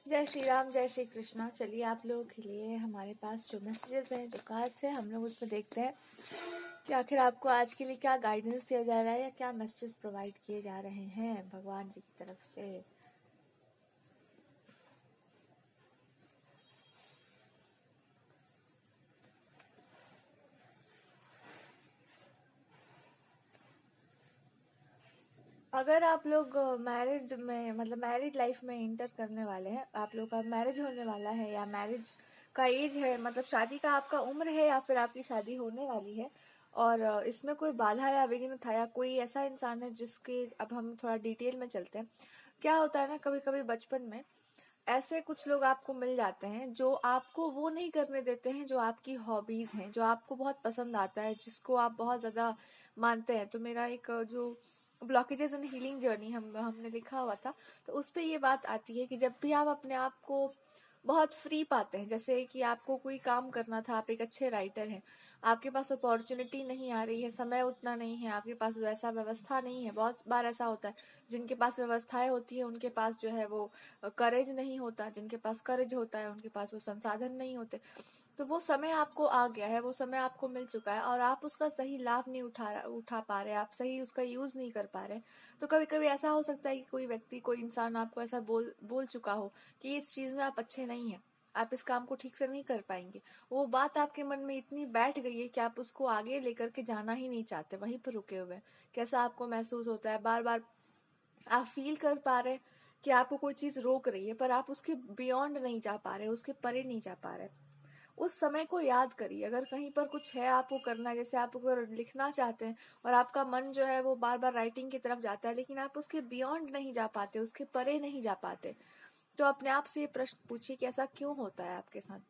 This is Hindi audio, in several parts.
जय श्री राम, जय श्री कृष्णा। चलिए आप लोगों के लिए हमारे पास जो मैसेजेस हैं, जो कार्ड्स हैं, हम लोग उसमें देखते हैं कि आखिर आपको आज के लिए क्या गाइडेंस दिया जा रहा है या क्या मैसेजेस प्रोवाइड किए जा रहे हैं भगवान जी की तरफ से। अगर आप लोग मैरिड में मतलब मैरिड लाइफ में इंटर करने वाले हैं, आप लोग का मैरिज होने वाला है या मैरिज का एज है, मतलब शादी का आपका उम्र है या फिर आपकी शादी होने वाली है और इसमें कोई बाधा या विघ्न था या कोई ऐसा इंसान है जिसके, अब हम थोड़ा डिटेल में चलते हैं। क्या होता है ना, कभी कभी बचपन में ऐसे कुछ लोग आपको मिल जाते हैं जो आपको वो नहीं करने देते हैं जो आपकी हॉबीज हैं, जो आपको बहुत पसंद आता है, जिसको आप बहुत ज्यादा मानते हैं। तो मेरा एक जो ब्लॉकेजेस एंड हीलिंग जर्नी हमने लिखा हुआ था, तो उस पे ये बात आती है कि जब भी आप अपने आप को बहुत फ्री पाते हैं, जैसे कि आपको कोई काम करना था, आप एक अच्छे राइटर हैं, आपके पास अपॉर्चुनिटी नहीं आ रही है, समय उतना नहीं है, आपके पास वैसा व्यवस्था नहीं है। बहुत बार ऐसा होता है, जिनके पास व्यवस्थाएं होती है उनके पास जो है वो करेज नहीं होता, जिनके पास करेज होता है उनके पास वो संसाधन नहीं होते। तो वो समय आपको आ गया है, वो समय आपको मिल चुका है और आप उसका सही लाभ नहीं उठा पा रहे, आप सही उसका यूज नहीं कर पा रहे। तो कभी कभी ऐसा हो सकता है कि कोई व्यक्ति, कोई इंसान आपको ऐसा बोल चुका हो कि इस चीज में आप अच्छे नहीं हैं, आप इस काम को ठीक से नहीं कर पाएंगे। वो बात आपके मन में इतनी बैठ गई है कि आप उसको आगे लेकर के जाना ही नहीं चाहते, वहीं पर रुके हुए हैं। कैसा आपको महसूस होता है, बार बार आप फील कर पा रहे हैं कि आपको कोई चीज रोक रही है, पर आप उसके बियॉन्ड नहीं जा पा रहे, उसके परे नहीं जा पा रहे। उस समय को याद करिए, अगर कहीं पर कुछ है आपको करना है, जैसे आप अगर लिखना चाहते हैं और आपका मन जो है वो बार बार राइटिंग की तरफ जाता है, लेकिन आप उसके बियॉन्ड नहीं जा पाते, उसके परे नहीं जा पाते, तो अपने आप से ये प्रश्न पूछिए कि ऐसा क्यों होता है आपके साथ।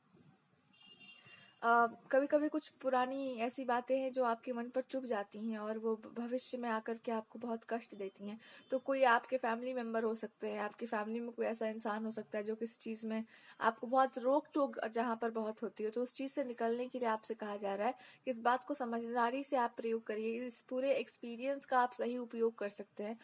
कभी कभी कुछ पुरानी ऐसी बातें हैं जो आपके मन पर चुभ जाती हैं और वो भविष्य में आकर के आपको बहुत कष्ट देती हैं। तो कोई आपके फैमिली मेंबर हो सकते हैं, आपकी फैमिली में कोई ऐसा इंसान हो सकता है जो किसी चीज में आपको बहुत रोक टोक जहाँ पर बहुत होती है, तो उस चीज से निकलने के लिए आपसे कहा जा रहा है कि इस बात को समझदारी से आप प्रयोग करिए, इस पूरे एक्सपीरियंस का आप सही उपयोग कर सकते हैं।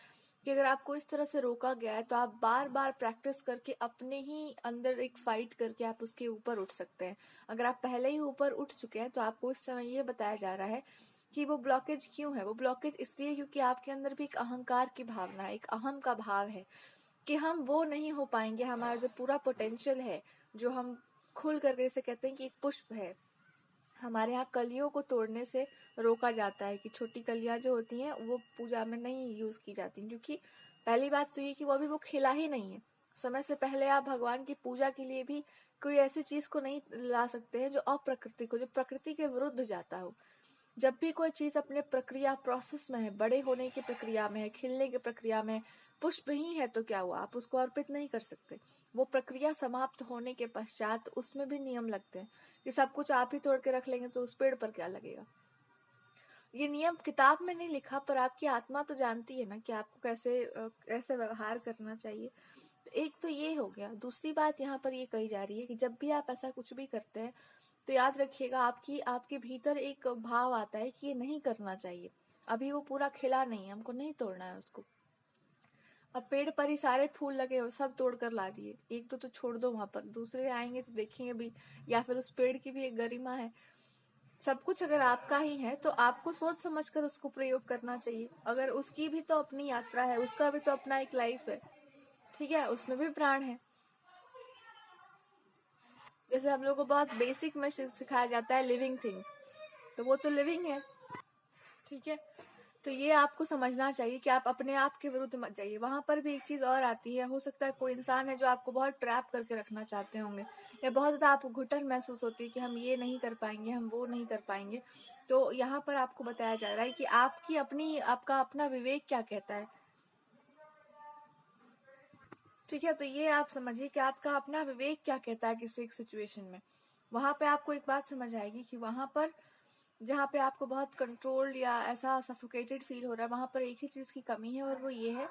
कि अगर आपको इस तरह से रोका गया है तो आप बार बार प्रैक्टिस करके अपने ही अंदर एक फाइट करके आप उसके ऊपर उठ सकते हैं। अगर आप पहले ही ऊपर उठ चुके हैं तो आपको इस समय ये बताया जा रहा है कि वो ब्लॉकेज क्यों है। वो ब्लॉकेज इसलिए क्योंकि आपके अंदर भी एक अहंकार की भावना है, एक अहम का भाव है कि हम वो नहीं हो पाएंगे, हमारा जो पूरा पोटेंशियल है, जो हम खुल करके इसे कहते हैं कि एक पुष्प है, हमारे यहाँ कलियों को तोड़ने से रोका जाता है कि छोटी कलियां जो होती हैं वो पूजा में नहीं यूज की जाती, क्योंकि पहली बात तो ये कि वो अभी वो खिला ही नहीं है। समय से पहले आप भगवान की पूजा के लिए भी कोई ऐसी चीज को नहीं ला सकते हैं जो अप्रकृति को, जो प्रकृति के विरुद्ध जाता हो। जब भी कोई चीज अपने प्रक्रिया प्रोसेस में है, बड़े होने की प्रक्रिया में है, खिलने की प्रक्रिया में, पुष्प ही है तो क्या हुआ, आप उसको अर्पित नहीं कर सकते। वो प्रक्रिया समाप्त होने के पश्चात उसमें भी नियम लगते हैं कि सब कुछ आप ही तोड़ के रख लेंगे तो उस पेड़ पर क्या लगेगा। ये नियम किताब में नहीं लिखा, पर आपकी आत्मा तो जानती है ना कि आपको कैसे व्यवहार करना चाहिए। तो एक तो ये हो गया। दूसरी बात यहाँ पर ये कही जा रही है कि जब भी आप ऐसा कुछ भी करते हैं तो याद रखिएगा, आपके भीतर एक भाव आता है कि ये नहीं करना चाहिए, अभी वो पूरा खिला नहीं है, हमको नहीं तोड़ना है उसको। अब पेड़ पर ही सारे फूल लगे हो, सब तोड़ कर ला दिए, एक तो छोड़ दो वहां पर, दूसरे आएंगे तो देखेंगे भी, या फिर उस पेड़ की भी एक गरिमा है। सब कुछ अगर आपका ही है तो आपको सोच समझ कर उसको प्रयोग करना चाहिए। अगर उसकी भी तो अपनी यात्रा है, उसका भी तो अपना एक लाइफ है, ठीक है, उसमें भी प्राण है। जैसे हम लोग को बहुत बेसिक में सिखाया जाता है लिविंग थिंग्स, तो वो तो लिविंग है, ठीक है। तो ये आपको समझना चाहिए कि आप अपने आप के विरुद्ध मत जाइए। वहां पर भी एक चीज और आती है, हो सकता है कोई इंसान है जो आपको बहुत ट्रैप करके रखना चाहते होंगे, या बहुत ज्यादा आपको घुटन महसूस होती है कि हम ये नहीं कर पाएंगे, हम वो नहीं कर पाएंगे। तो यहाँ पर आपको बताया जा रहा है कि आपका अपना विवेक क्या कहता है, ठीक है। तो ये आप समझिए कि आपका अपना विवेक क्या कहता है किसी एक सिचुएशन में। वहां पे आपको एक बात समझ आएगी कि वहां पर जहाँ पे आपको बहुत कंट्रोल्ड या ऐसा सफोकेटेड फील हो रहा है, वहां पर एक ही चीज की कमी है और वो ये है,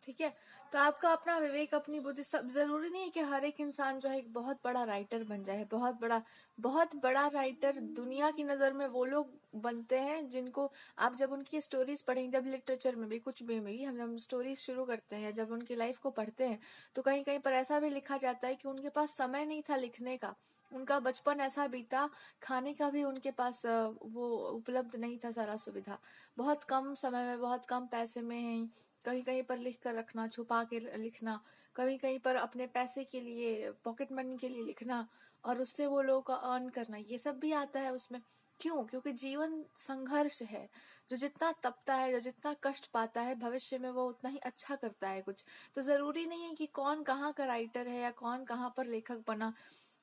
ठीक है। तो आपका अपना विवेक, अपनी बुद्धि, सब जरूरी नहीं है कि हर एक इंसान जो है एक बहुत बड़ा राइटर बन जाए। बहुत बड़ा राइटर दुनिया की नजर में वो लोग बनते हैं जिनको आप जब उनकी स्टोरीज पढ़ेंगे, जब लिटरेचर में भी कुछ भी हम जब स्टोरीज शुरू करते हैं, जब उनकी लाइफ को पढ़ते हैं, तो कहीं कहीं पर ऐसा भी लिखा जाता है कि उनके पास समय नहीं था लिखने का, उनका बचपन ऐसा बीता, खाने का भी उनके पास वो उपलब्ध नहीं था सारा सुविधा, बहुत कम समय में, बहुत कम पैसे में है, कहीं कहीं पर लिख कर रखना, छुपा के लिखना, कहीं कहीं पर अपने पैसे के लिए, पॉकेट मनी के लिए लिखना, और उससे वो लोगों का अर्न करना, ये सब भी आता है उसमें। क्यों? क्योंकि जीवन संघर्ष है। जो जितना तपता है, जो जितना कष्ट पाता है, भविष्य में वो उतना ही अच्छा करता है कुछ। तो जरूरी नहीं है कि कौन कहाँ का राइटर है या कौन कहाँ पर लेखक बना।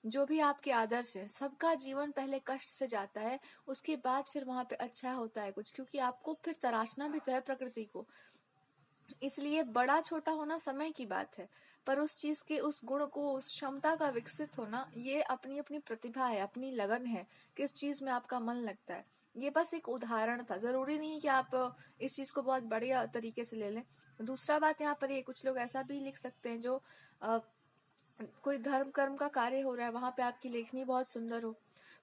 जो भी आपके आदर्श है, सबका जीवन पहले कष्ट से जाता है, उसके बाद फिर वहां पे अच्छा होता है कुछ, क्योंकि आपको फिर तराशना भी तो है प्रकृति को। इसलिए बड़ा छोटा होना समय की बात है, पर उस चीज के, उस गुण को, उस क्षमता का विकसित होना, ये अपनी अपनी प्रतिभा है, अपनी लगन है, किस चीज में आपका मन लगता है। ये बस एक उदाहरण था, जरूरी नहीं कि आप इस चीज को बहुत बढ़िया तरीके से ले लें। दूसरा बात यहाँ पर ये, कुछ लोग ऐसा भी लिख सकते हैं जो कोई धर्म कर्म का कार्य हो रहा है, वहां पे आपकी लेखनी बहुत सुंदर हो,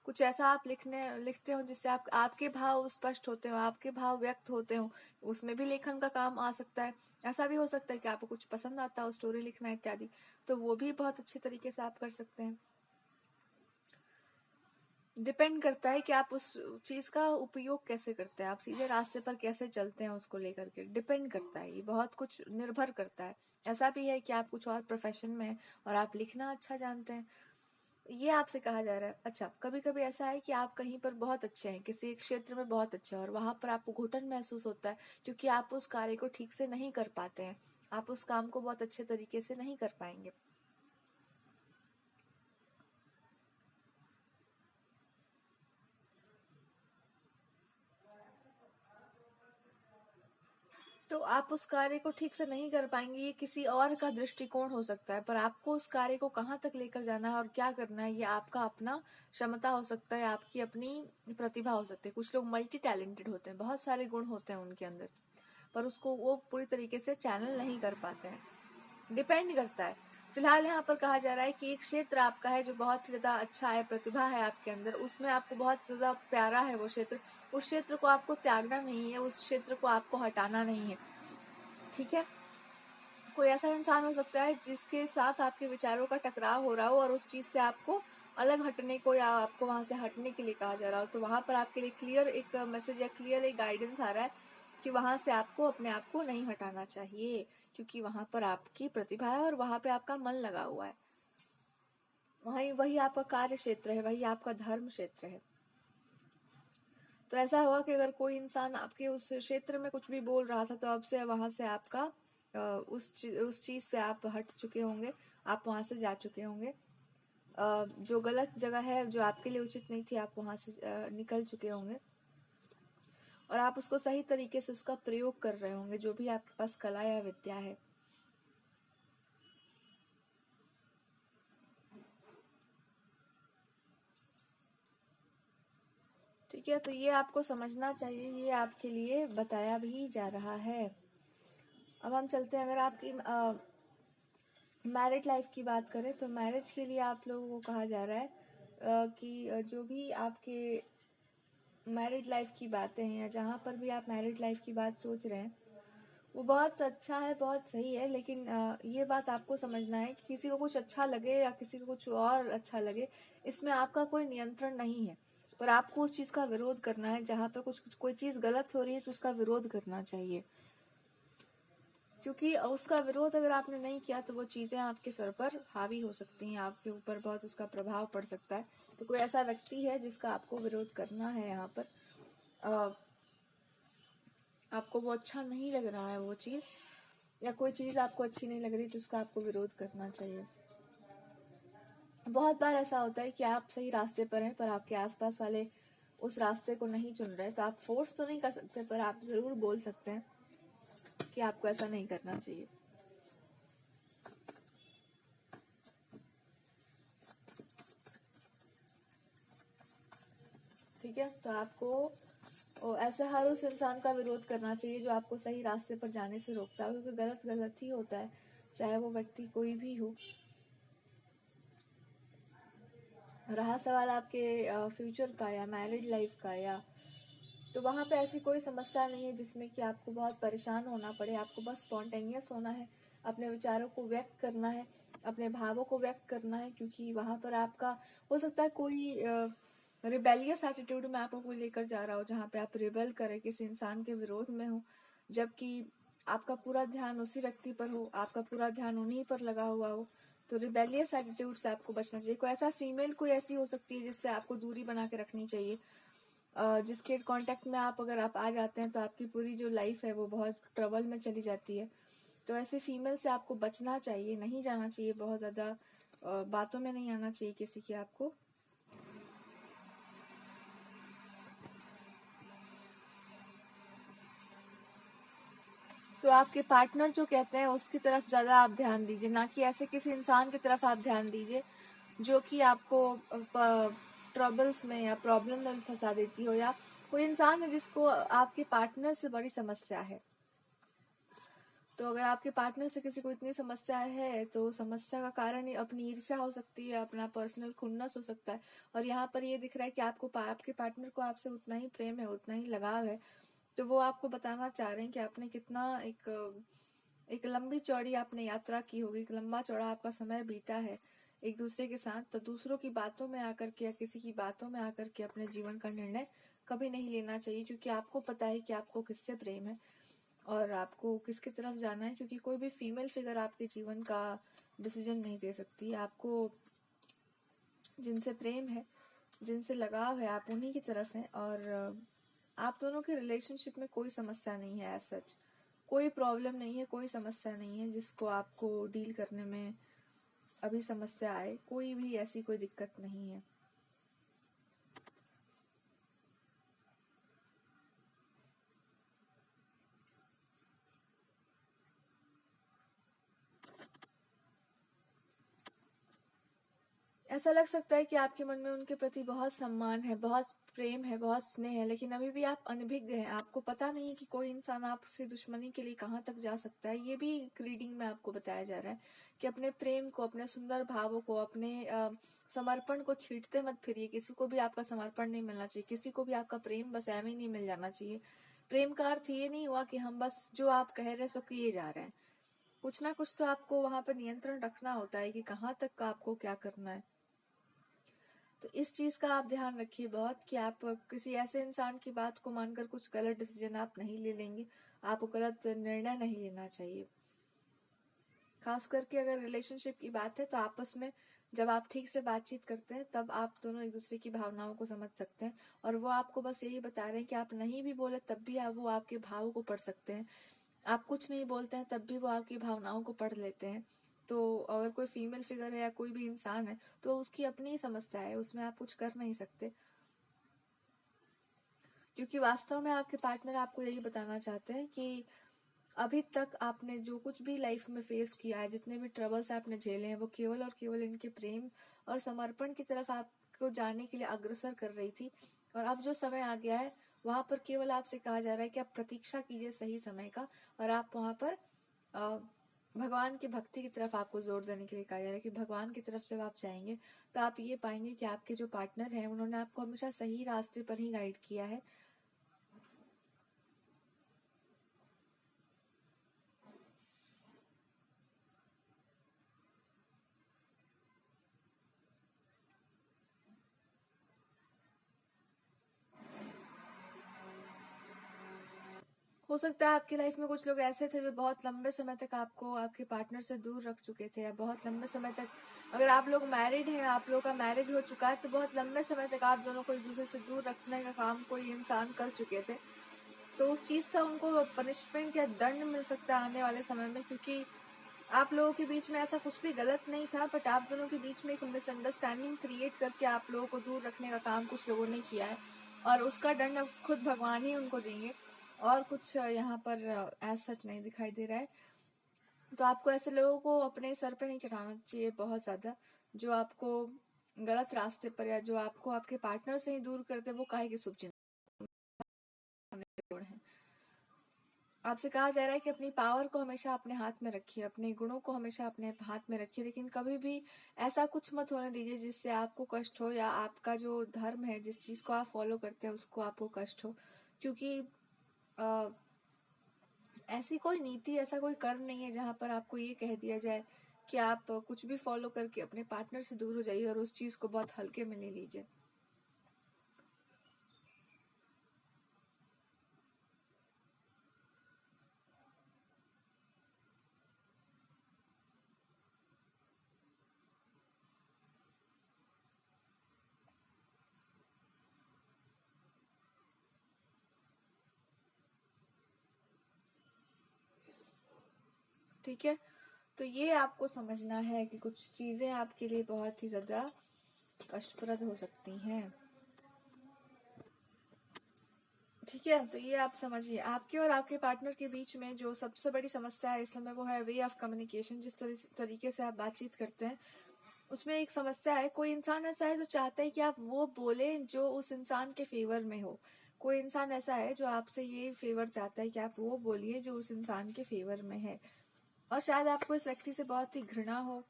कुछ ऐसा आप लिखते हो जिससे आपके भाव स्पष्ट होते हो, आपके भाव व्यक्त होते हो, उसमें भी लेखन का काम आ सकता है। ऐसा भी हो सकता है कि आपको कुछ पसंद आता हो, स्टोरी लिखना इत्यादि, तो वो भी बहुत अच्छे तरीके से आप कर सकते हैं। डिपेंड करता है कि आप उस चीज का उपयोग कैसे करते हैं, आप सीधे रास्ते पर कैसे चलते हैं उसको लेकर के, डिपेंड करता है, ये बहुत कुछ निर्भर करता है। ऐसा भी है कि आप कुछ और प्रोफेशन में हैं और आप लिखना अच्छा जानते हैं, ये आपसे कहा जा रहा है। अच्छा, कभी कभी ऐसा है कि आप कहीं पर बहुत अच्छे हैं, किसी एक क्षेत्र में बहुत अच्छे हैं, और वहां पर आपको घुटन महसूस होता है क्योंकि आप उस कार्य को ठीक से नहीं कर पाते हैं, आप उस काम को बहुत अच्छे तरीके से नहीं कर पाएंगे। तो आप उस कार्य को ठीक से नहीं कर पाएंगे, ये किसी और का दृष्टिकोण हो सकता है, पर आपको उस कार्य को कहाँ तक लेकर जाना है और क्या करना है, ये आपका अपना क्षमता हो सकता है, आपकी अपनी प्रतिभा हो सकती है। कुछ लोग मल्टी टैलेंटेड होते हैं, बहुत सारे गुण होते हैं उनके अंदर, पर उसको वो पूरी तरीके से चैनल नहीं कर पाते हैं, डिपेंड करता है। फिलहाल यहाँ पर कहा जा रहा है कि एक क्षेत्र आपका है जो बहुत ज्यादा अच्छा है, प्रतिभा है आपके अंदर, उसमें आपको बहुत ज्यादा प्यारा है वो क्षेत्र, उस क्षेत्र को आपको त्यागना नहीं है, उस क्षेत्र को आपको हटाना नहीं है, ठीक है। कोई ऐसा इंसान हो सकता है जिसके साथ आपके विचारों का टकराव हो रहा हो और उस चीज से आपको अलग हटने को, या आपको वहां से हटने के लिए कहा जा रहा हो, तो वहां पर आपके लिए क्लियर एक मैसेज या क्लियर एक गाइडेंस आ रहा है कि वहां से आपको अपने आप को नहीं हटाना चाहिए, क्योंकि वहां पर आपकी प्रतिभा है और वहां पे आपका मन लगा हुआ है, वही वही आपका कार्य क्षेत्र है, वही आपका धर्म क्षेत्र है। तो ऐसा हुआ कि अगर कोई इंसान आपके उस क्षेत्र में कुछ भी बोल रहा था, तो अब से वहां से आपका उस चीज से आप हट चुके होंगे, आप वहां से जा चुके होंगे, जो गलत जगह है, जो आपके लिए उचित नहीं थी, आप वहां से निकल चुके होंगे, और आप उसको सही तरीके से उसका प्रयोग कर रहे होंगे, जो भी आपके पास कला या विद्या है। ठीक है, तो ये आपको समझना चाहिए, ये आपके लिए बताया भी जा रहा है। अब हम चलते हैं, अगर आपकी मैरिड लाइफ की बात करें, तो मैरिज के लिए आप लोगों को कहा जा रहा है कि जो भी आपके मैरिड लाइफ की बातें हैं, या जहाँ पर भी आप मैरिड लाइफ की बात सोच रहे हैं, वो बहुत अच्छा है, बहुत सही है, लेकिन ये बात आपको समझना है कि किसी को कुछ अच्छा लगे या किसी को कुछ और अच्छा लगे, इसमें आपका कोई नियंत्रण नहीं है, पर आपको उस चीज का विरोध करना है। जहाँ पर कोई चीज गलत हो रही है तो उसका विरोध करना चाहिए, क्योंकि उसका विरोध अगर आपने नहीं किया तो वो चीजें आपके सर पर हावी हो सकती हैं, आपके ऊपर बहुत उसका प्रभाव पड़ सकता है। तो कोई ऐसा व्यक्ति है जिसका आपको विरोध करना है, यहाँ पर आपको वो अच्छा नहीं लग रहा है वो चीज, या कोई चीज आपको अच्छी नहीं लग रही, तो उसका आपको विरोध करना चाहिए। बहुत बार ऐसा होता है कि आप सही रास्ते पर हैं, पर आपके आसपास वाले उस रास्ते को नहीं चुन रहे, तो आप फोर्स तो नहीं कर सकते, पर आप जरूर बोल सकते हैं कि आपको ऐसा नहीं करना चाहिए। ठीक है, तो आपको ऐसा हर उस इंसान का विरोध करना चाहिए जो आपको सही रास्ते पर जाने से रोकता है, क्योंकि गलत गलत ही होता है, चाहे वो व्यक्ति कोई भी हो। रहा सवाल आपके फ्यूचर का या मैरिड लाइफ का, या तो वहाँ पे ऐसी कोई समस्या नहीं है जिसमें कि आपको बहुत परेशान होना पड़े। आपको बस स्पॉन्टेनियस होना है, अपने विचारों को व्यक्त करना है, अपने भावों को व्यक्त करना है, क्योंकि वहाँ पर आपका हो सकता है कोई रिबेलियस एटीट्यूड में आपको कोई लेकर जा रहा हो, जहाँ पे आप रिबेल करें, किसी इंसान के विरोध में हो, जबकि आपका पूरा ध्यान उसी व्यक्ति पर हो, आपका पूरा ध्यान उन्हीं पर लगा हुआ हो। तो रिबेलियस एटीट्यूड से आपको बचना चाहिए। कोई ऐसा फीमेल कोई ऐसी हो सकती है जिससे आपको दूरी बना के रखनी चाहिए, जिसके कांटेक्ट में अगर आप आ जाते हैं तो आपकी पूरी जो लाइफ है वो बहुत ट्रबल में चली जाती है। तो ऐसे फीमेल से आपको बचना चाहिए, नहीं जाना चाहिए, बहुत ज़्यादा बातों में नहीं आना चाहिए किसी की आपको। तो आपके पार्टनर जो कहते हैं उसकी तरफ ज़्यादा आप ध्यान दीजिए, ना कि ऐसे किसी इंसान की तरफ आप ध्यान दीजिए जो कि आपको ट्रबल्स में या प्रॉब्लम में फंसा देती हो, या कोई इंसान है जिसको आपके पार्टनर से बड़ी समस्या है। तो अगर आपके पार्टनर से किसी को इतनी समस्या है तो समस्या का कारण ही अपनी ईर्ष्या हो सकती है, अपना पर्सनल खुन्नस हो सकता है। और यहाँ पर ये दिख रहा है कि आपके पार्टनर को आपसे उतना ही प्रेम है, उतना ही लगाव है। तो वो आपको बताना चाह रहे हैं कि आपने कितना एक लंबी चौड़ी आपने यात्रा की होगी, एक लंबा चौड़ा आपका समय बीता है एक दूसरे के साथ। तो दूसरों की बातों में आकर के या किसी की बातों में आकर के अपने जीवन का निर्णय कभी नहीं लेना चाहिए, क्योंकि आपको पता है कि आपको किससे प्रेम है और आपको किसकी तरफ जाना है। क्योंकि कोई भी फीमेल फिगर आपके जीवन का डिसीजन नहीं दे सकती। आपको जिनसे प्रेम है, जिनसे लगाव है, आप उन्हीं की तरफ हैं। और आप दोनों के रिलेशनशिप में कोई समस्या नहीं है, एज सच कोई प्रॉब्लम नहीं है, कोई समस्या नहीं है जिसको आपको डील करने में अभी समस्या आए। कोई भी ऐसी कोई दिक्कत नहीं है। ऐसा लग सकता है कि आपके मन में उनके प्रति बहुत सम्मान है, बहुत प्रेम है, बहुत स्नेह है, लेकिन अभी भी आप अनभिज्ञ हैं। आपको पता नहीं है कि कोई इंसान आपसे दुश्मनी के लिए कहाँ तक जा सकता है। ये भी रीडिंग में आपको बताया जा रहा है कि अपने प्रेम को, अपने सुंदर भावों को, अपने समर्पण को छींटते मत फिरिए। किसी को भी आपका समर्पण नहीं मिलना चाहिए, किसी को भी आपका प्रेम बस ऐਵੇਂ ही नहीं मिल जाना चाहिए। प्रेम का अर्थ ये नहीं हुआ कि हम बस जो आप कह रहे हैं सो किए जा रहे हैं। कुछ ना कुछ तो आपको वहां पर नियंत्रण रखना होता है कि कहाँ तक का आपको क्या करना है। तो इस चीज का आप ध्यान रखिए बहुत, कि आप किसी ऐसे इंसान की बात को मानकर कुछ गलत डिसीजन आप नहीं ले लेंगे, आपको गलत निर्णय नहीं लेना चाहिए। खास करके अगर रिलेशनशिप की बात है तो आपस में जब आप ठीक से बातचीत करते हैं तब आप दोनों एक दूसरे की भावनाओं को समझ सकते हैं। और वो आपको बस यही बता रहे हैं कि आप नहीं भी बोले तब भी वो आपके भावों को पढ़ सकते हैं। आप कुछ नहीं बोलते हैं तब भी वो आपकी भावनाओं को पढ़ लेते हैं। तो अगर कोई फीमेल फिगर है या कोई भी इंसान है तो उसकी अपनी समस्या है, उसमें आप कुछ कर नहीं सकते। क्योंकि वास्तव में आपके पार्टनर आपको यही बताना चाहते हैं कि अभी तक आपने जो कुछ भी लाइफ में फेस किया है, जितने भी ट्रबल्स आपने झेले हैं, वो केवल और केवल इनके प्रेम और समर्पण की तरफ आपको जाने के लिए अग्रसर कर रही थी। और अब जो समय आ गया है वहां पर केवल आपसे कहा जा रहा है कि आप प्रतीक्षा कीजिए सही समय का, और आप वहां पर भगवान की भक्ति की तरफ आपको जोर देने के लिए कहा जा रहा है कि भगवान की तरफ जब आप जाएंगे तो आप ये पाएंगे कि आपके जो पार्टनर हैं उन्होंने आपको हमेशा सही रास्ते पर ही गाइड किया है। हो सकता है आपकी लाइफ में कुछ लोग ऐसे थे जो बहुत लंबे समय तक आपको आपके पार्टनर से दूर रख चुके थे, या बहुत लंबे समय तक, अगर आप लोग मैरिड हैं, आप लोग का मैरिज हो चुका है, तो बहुत लंबे समय तक आप दोनों को एक दूसरे से दूर रखने का काम कोई इंसान कर चुके थे। तो उस चीज का उनको पनिशमेंट या दंड मिल सकता है आने वाले समय में, क्योंकि आप लोगों के बीच में ऐसा कुछ भी गलत नहीं था, बट आप दोनों के बीच में एक मिसअंडरस्टैंडिंग क्रिएट करके आप लोगों को दूर रखने का काम कुछ लोगों ने किया है, और उसका दंड अब खुद भगवान ही उनको देंगे। और कुछ यहाँ पर ऐसा सच नहीं दिखाई दे रहा है। तो आपको ऐसे लोगों को अपने सर पे नहीं चढ़ाना चाहिए बहुत ज्यादा, जो आपको गलत रास्ते पर या जो आपको आपके पार्टनर से ही दूर करते, वो काहे की शुभ चिंता है। आपसे कहा जा रहा है कि अपनी पावर को हमेशा अपने हाथ में रखिए, अपने गुणों को हमेशा अपने हाथ में रखिए, लेकिन कभी भी ऐसा कुछ मत होने दीजिए जिससे आपको कष्ट हो, या आपका जो धर्म है, जिस चीज़ को आप फॉलो करते हैं, उसको आपको कष्ट हो। क्योंकि अ, ऐसी कोई नीति, ऐसा कोई कर्म नहीं है जहाँ पर आपको ये कह दिया जाए कि आप कुछ भी फॉलो करके अपने पार्टनर से दूर हो जाइए और उस चीज़ को बहुत हल्के में ले लीजिए। ठीक है, तो ये आपको समझना है कि कुछ चीज़ें आपके लिए बहुत ही ज़्यादा कष्टप्रद हो सकती हैं। ठीक है, तो ये आप समझिए, आपके और आपके पार्टनर के बीच में जो सबसे बड़ी समस्या है इस समय, वो है वे ऑफ कम्युनिकेशन। जिस तरीके से आप बातचीत करते हैं, उसमें एक समस्या है। कोई इंसान ऐसा है जो चाहता है कि आप वो बोले जो उस इंसान के फेवर में हो। कोई इंसान ऐसा है जो आपसे ये फेवर चाहता है कि आप वो बोलिए जो उस इंसान के फेवर में है। और शायद आपको इस व्यक्ति से बहुत ही घृणा हो।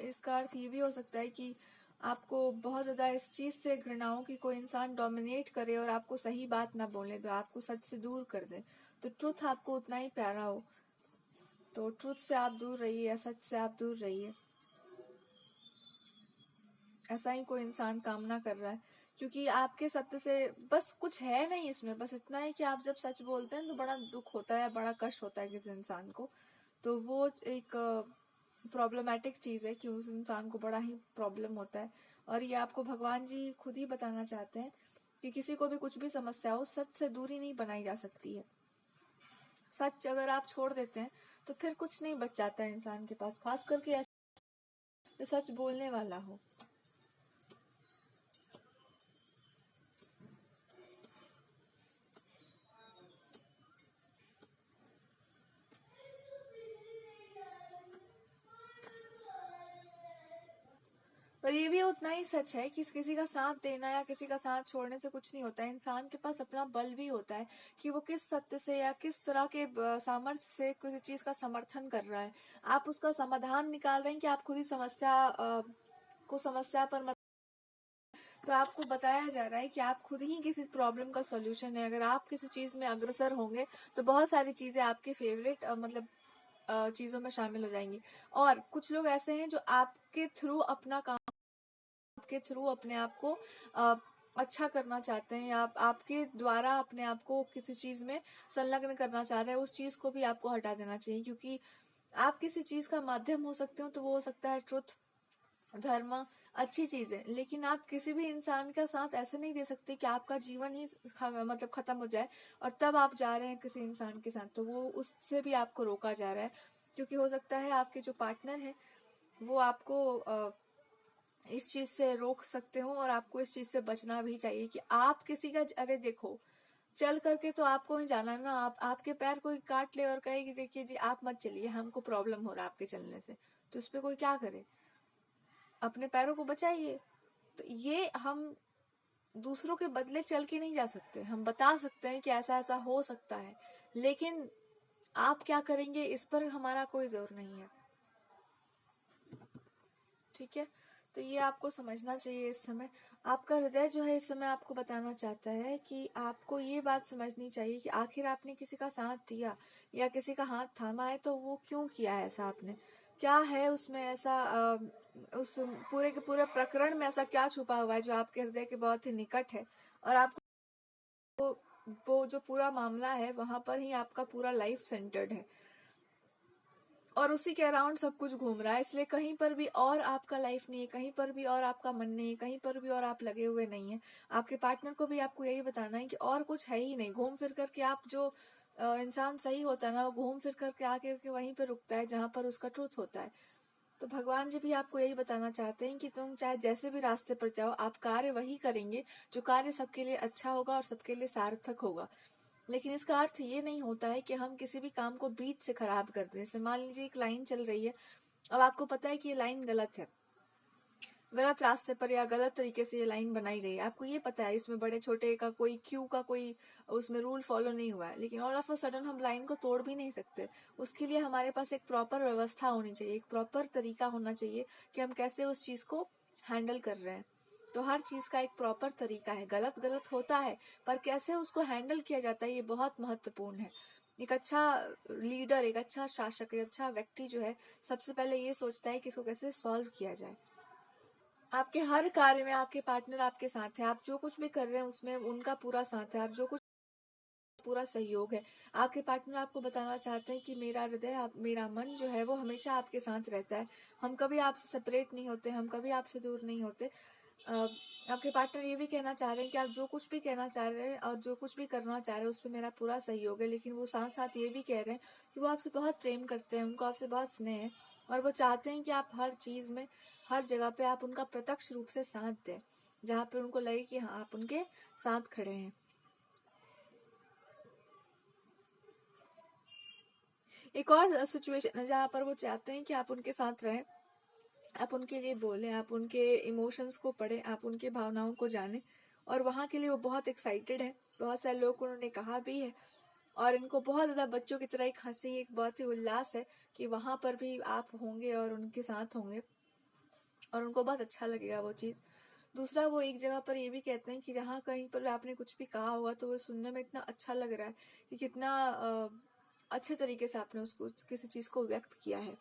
इसका अर्थ ये भी हो सकता है कि आपको बहुत ज्यादा इस चीज से घृणा हो कि कोई इंसान डोमिनेट करे और आपको सही बात ना बोले, तो आपको सच से दूर कर दे। तो ट्रुथ आपको उतना ही प्यारा हो, तो ट्रुथ से आप दूर रहिए या सच से आप दूर रहिए। ऐसा ही कोई इंसान कामना कर रहा है, क्योंकि आपके सत्य से बस कुछ है नहीं इसमें, बस इतना है कि आप जब सच बोलते हैं तो बड़ा दुख होता है, बड़ा कष्ट होता है किसी इंसान को। तो वो एक प्रॉब्लमेटिक चीज है कि उस इंसान को बड़ा ही प्रॉब्लम होता है। और ये आपको भगवान जी खुद ही बताना चाहते हैं कि किसी को भी कुछ भी समस्या हो, सच से दूरी नहीं बनाई जा सकती है। सच अगर आप छोड़ देते हैं तो फिर कुछ नहीं बच जाता है इंसान के पास, खास करके ऐसा जो सच बोलने वाला हो। पर ये भी उतना ही सच है कि किसी का साथ देना या किसी का साथ छोड़ने से कुछ नहीं होता है। इंसान के पास अपना बल भी होता है कि वो किस सत्य से या किस तरह के सामर्थ्य से किसी चीज का समर्थन कर रहा है। आप उसका समाधान निकाल रहे हैं कि आप खुद ही समस्या पर मत। तो आपको बताया जा रहा है कि आप खुद ही किसी प्रॉब्लम का सॉल्यूशन है। अगर आप किसी चीज में अग्रसर होंगे तो बहुत सारी चीजें आपके फेवरेट मतलब चीजों में शामिल हो जाएंगी। और कुछ लोग ऐसे हैं जो आपके थ्रू अपना काम, आपके थ्रू अपने आप को अ, अच्छा करना चाहते हैं, या आपके द्वारा अपने आप को किसी चीज में संलग्न करना चाह रहे हैं। उस चीज को भी आपको हटा देना चाहिए, क्योंकि आप किसी चीज का माध्यम हो सकते हो, तो वो हो सकता है ट्रुथ, धर्म, अच्छी चीज है। लेकिन आप किसी भी इंसान का साथ ऐसे नहीं दे सकते कि आपका जीवन ही मतलब खत्म हो जाए और तब आप जा रहे हैं किसी इंसान के साथ, तो वो उससे भी आपको रोका जा रहा है। क्योंकि हो सकता है आपके जो पार्टनर है वो आपको इस चीज से रोक सकते हो, और आपको इस चीज से बचना भी चाहिए कि आप किसी का, अरे देखो, चल करके तो आपको ही जाना है ना। आपके पैर कोई काट ले और कहे कि देखिए जी आप मत चलिए, हमको प्रॉब्लम हो रहा है आपके चलने से, तो इस पे कोई क्या करे? अपने पैरों को बचाइए। तो ये हम दूसरों के बदले चल के नहीं जा सकते। हम बता सकते हैं कि ऐसा ऐसा हो सकता है, लेकिन आप क्या करेंगे इस पर हमारा कोई जोर नहीं है। ठीक है, तो ये आपको समझना चाहिए। इस समय आपका हृदय जो है इस समय आपको बताना चाहता है कि आपको ये बात समझनी चाहिए कि आखिर आपने किसी का साथ दिया या किसी का हाथ थामा है तो वो क्यों किया है ऐसा आपने, क्या है उसमें ऐसा उस पूरे के पूरे प्रकरण में ऐसा क्या छुपा हुआ है जो आपके हृदय के बहुत ही निकट है। और आपको वो जो पूरा मामला है वहां पर ही आपका पूरा लाइफ सेंटर्ड है और उसी के अराउंड सब कुछ घूम रहा है। इसलिए कहीं पर भी और आपका लाइफ नहीं है, कहीं पर भी और आपका मन नहीं है, कहीं पर भी और आप लगे हुए नहीं है। आपके पार्टनर को भी आपको यही बताना है कि और कुछ है ही नहीं। घूम फिर करके आप जो इंसान सही होता है ना, वो घूम फिर करके आके के वहीं पर रुकता है जहां पर उसका ट्रुथ होता है। तो भगवान जी भी आपको यही बताना चाहते हैं कि तुम चाहे जैसे भी रास्ते पर जाओ, आप कार्य वही करेंगे जो कार्य सबके लिए अच्छा होगा और सबके लिए सार्थक होगा। लेकिन इसका अर्थ ये नहीं होता है कि हम किसी भी काम को बीच से खराब कर दें। जैसे मान लीजिए एक लाइन चल रही है, अब आपको पता है कि ये लाइन गलत है, गलत रास्ते पर या गलत तरीके से ये लाइन बनाई गई है। आपको ये पता है इसमें बड़े छोटे का कोई क्यू का कोई उसमें रूल फॉलो नहीं हुआ है, लेकिन ऑल ऑफ अ सडन हम लाइन को तोड़ भी नहीं सकते। उसके लिए हमारे पास एक प्रॉपर व्यवस्था होनी चाहिए, एक प्रॉपर तरीका होना चाहिए कि हम कैसे उस चीज को हैंडल कर रहे हैं। तो हर चीज का एक प्रॉपर तरीका है। गलत गलत होता है, पर कैसे उसको हैंडल किया जाता है ये बहुत महत्वपूर्ण है। एक अच्छा लीडर, एक अच्छा शासक, एक अच्छा व्यक्ति जो है सबसे पहले ये सोचता है कि इसको कैसे सॉल्व किया जाए। आपके हर कार्य में आपके पार्टनर आपके साथ है। आप जो कुछ भी कर रहे हैं उसमें उनका पूरा साथ है। आप जो कुछ पूरा सहयोग है। आपके पार्टनर आपको बताना चाहते हैं कि मेरा हृदय, आप मेरा मन जो है वो हमेशा आपके साथ रहता है। हम कभी आपसे सेपरेट नहीं होते, हम कभी आपसे दूर नहीं होते। आपके पार्टनर ये भी कहना चाह रहे हैं कि आप जो कुछ भी कहना चाह रहे हैं और जो कुछ भी करना चाह रहे हैं उसमें मेरा पूरा सहयोग है, लेकिन वो साथ साथ ये भी कह रहे हैं कि वो आपसे बहुत प्रेम करते हैं, उनको आपसे बहुत स्नेह है, और वो चाहते हैं कि आप हर चीज में, हर जगह पे आप उनका प्रत्यक्ष रूप से साथ दें, जहाँ पे उनको लगे कि हाँ आप उनके साथ खड़े हैं। एक और सिचुएशन है जहाँ पर वो चाहते हैं कि आप उनके साथ रहें, आप उनके लिए बोलें, आप उनके इमोशंस को पढ़ें, आप उनके भावनाओं को जानें, और वहाँ के लिए वो बहुत एक्साइटेड है। बहुत सारे लोग को उन्होंने कहा भी है, और इनको बहुत ज़्यादा बच्चों की तरह एक हंसी, एक बहुत ही उल्लास है कि वहाँ पर भी आप होंगे और उनके साथ होंगे, और उनको बहुत अच्छा लगेगा वो चीज़। दूसरा, वो एक जगह पर ये भी कहते हैं कि जहाँ कहीं पर आपने कुछ भी कहा होगा तो वो सुनने में इतना अच्छा लग रहा है कि कितना अच्छे तरीके से आपने उसको किसी चीज़ को व्यक्त किया है।